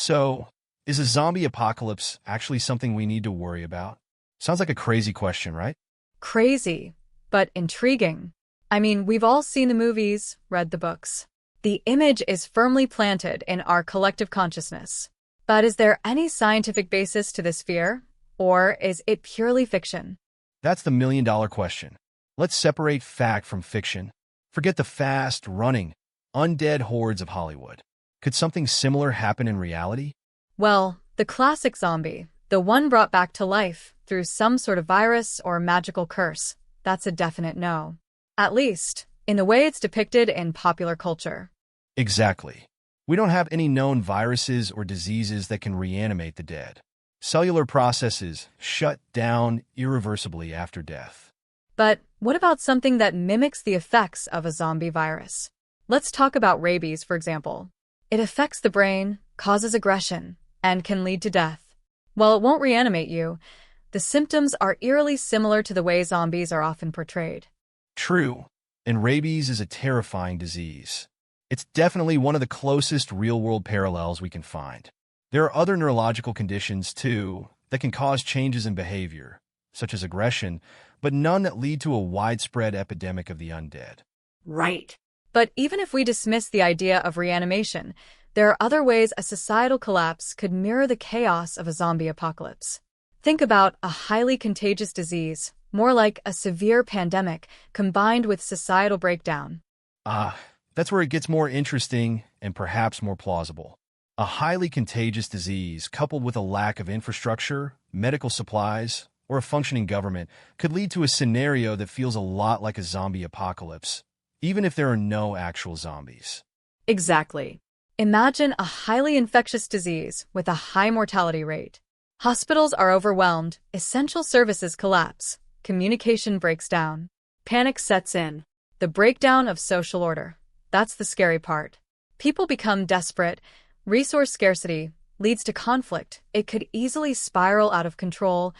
So, is a zombie apocalypse actually something we need to worry about? Sounds like a crazy question, right? Crazy, but intriguing. I mean, we've all seen the movies, read the books. The image is firmly planted in our collective consciousness. But is there any scientific basis to this fear? Or is it purely fiction? That's the million-dollar question. Let's separate fact from fiction. Forget the fast, running, undead hordes of Hollywood. Could something similar happen in reality? Well, the classic zombie, the one brought back to life through some sort of virus or magical curse, that's a definite no. At least, in the way it's depicted in popular culture. Exactly. We don't have any known viruses or diseases that can reanimate the dead. Cellular processes shut down irreversibly after death. But what about something that mimics the effects of a zombie virus? Let's talk about rabies, for example. It affects the brain, causes aggression, and can lead to death. While it won't reanimate you, the symptoms are eerily similar to the way zombies are often portrayed. True, and rabies is a terrifying disease. It's definitely one of the closest real-world parallels we can find. There are other neurological conditions, too, that can cause changes in behavior, such as aggression, but none that lead to a widespread epidemic of the undead. Right. But even if we dismiss the idea of reanimation, there are other ways a societal collapse could mirror the chaos of a zombie apocalypse. Think about a highly contagious disease, more like a severe pandemic combined with societal breakdown. That's where it gets more interesting and perhaps more plausible. A highly contagious disease coupled with a lack of infrastructure, medical supplies, or a functioning government could lead to a scenario that feels a lot like a zombie apocalypse, even if there are no actual zombies. Exactly. Imagine a highly infectious disease with a high mortality rate. Hospitals are overwhelmed, essential services collapse, communication breaks down, panic sets in, the breakdown of social order. That's the scary part. People become desperate, resource scarcity leads to conflict. It could easily spiral out of control,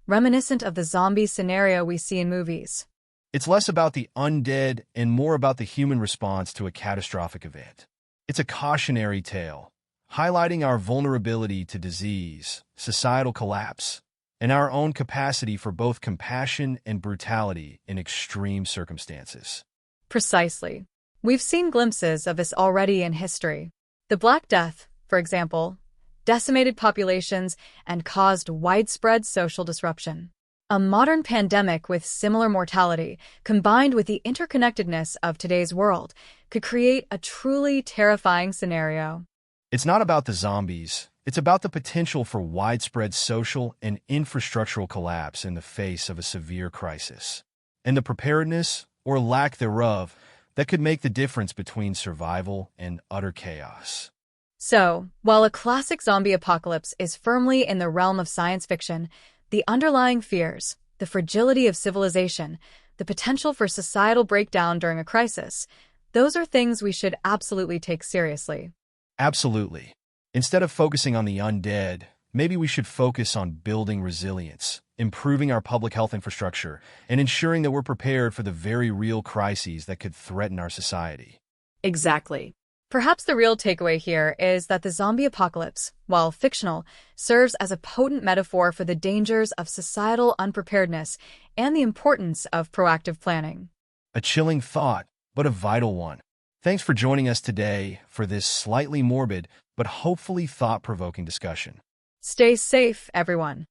reminiscent of the zombie scenario we see in movies. It's less about the undead and more about the human response to a catastrophic event. It's a cautionary tale, highlighting our vulnerability to disease, societal collapse, and our own capacity for both compassion and brutality in extreme circumstances. Precisely. We've seen glimpses of this already in history. The Black Death, for example, decimated populations and caused widespread social disruption. A modern pandemic with similar mortality, combined with the interconnectedness of today's world, could create a truly terrifying scenario. It's not about the zombies. It's about the potential for widespread social and infrastructural collapse in the face of a severe crisis, and the preparedness, or lack thereof, that could make the difference between survival and utter chaos. So, while a classic zombie apocalypse is firmly in the realm of science fiction, the underlying fears, the fragility of civilization, the potential for societal breakdown during a crisis, those are things we should absolutely take seriously. Absolutely. Instead of focusing on the undead, maybe we should focus on building resilience, improving our public health infrastructure, and ensuring that we're prepared for the very real crises that could threaten our society. Exactly. Perhaps the real takeaway here is that the zombie apocalypse, while fictional, serves as a potent metaphor for the dangers of societal unpreparedness and the importance of proactive planning. A chilling thought, but a vital one. Thanks for joining us today for this slightly morbid, but hopefully thought-provoking discussion. Stay safe, everyone.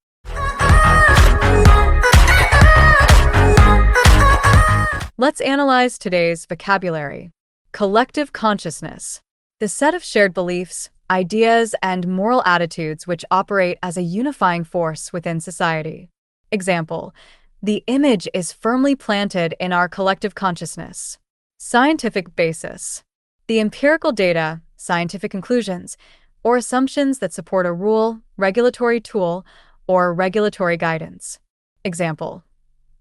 Let's analyze today's vocabulary. Collective consciousness. The set of shared beliefs, ideas, and moral attitudes which operate as a unifying force within society. Example, the image is firmly planted in our collective consciousness. Scientific basis. The empirical data, scientific conclusions, or assumptions that support a rule, regulatory tool, or regulatory guidance. Example,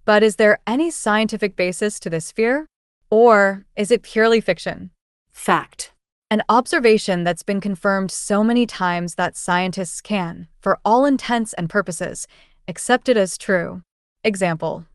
but is there any scientific basis to this fear? Or is it purely fiction? Fact. An observation that's been confirmed so many times that scientists can, for all intents and purposes, accept it as true. Example.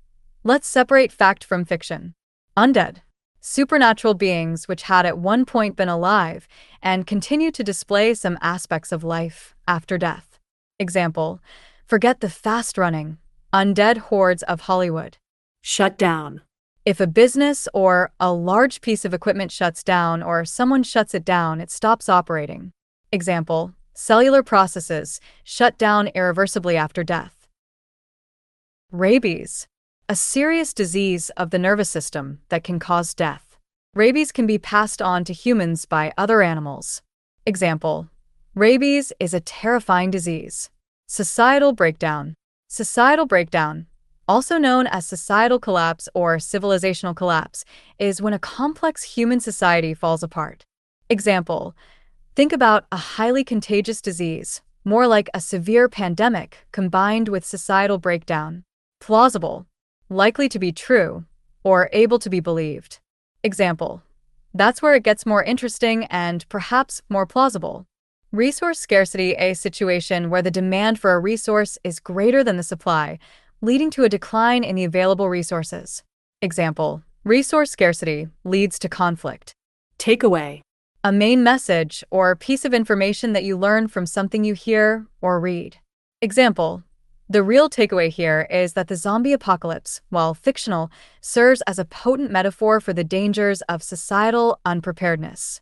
Let's separate fact from fiction. Undead. supernatural beings which had at one point been alive and continue to display some aspects of life after death. Example, forget the fast-running, undead hordes of Hollywood. Shut down. If a business or a large piece of equipment shuts down or someone shuts it down, it stops operating. Example, cellular processes shut down irreversibly after death. Rabies, a serious disease of the nervous system that can cause death. Rabies can be passed on to humans by other animals. Example, rabies is a terrifying disease. Societal breakdown. Societal breakdown, also known as societal collapse or civilizational collapse, is when a complex human society falls apart. Example, think about a highly contagious disease, more like a severe pandemic combined with societal breakdown. Plausible, likely to be true, or able to be believed. Example, that's where it gets more interesting and perhaps more plausible. Resource scarcity, a situation where the demand for a resource is greater than the supply, leading to a decline in the available resources. Example, resource scarcity leads to conflict. Takeaway. A main message or piece of information that you learn from something you hear or read. Example, the real takeaway here is that the zombie apocalypse, while fictional, serves as a potent metaphor for the dangers of societal unpreparedness.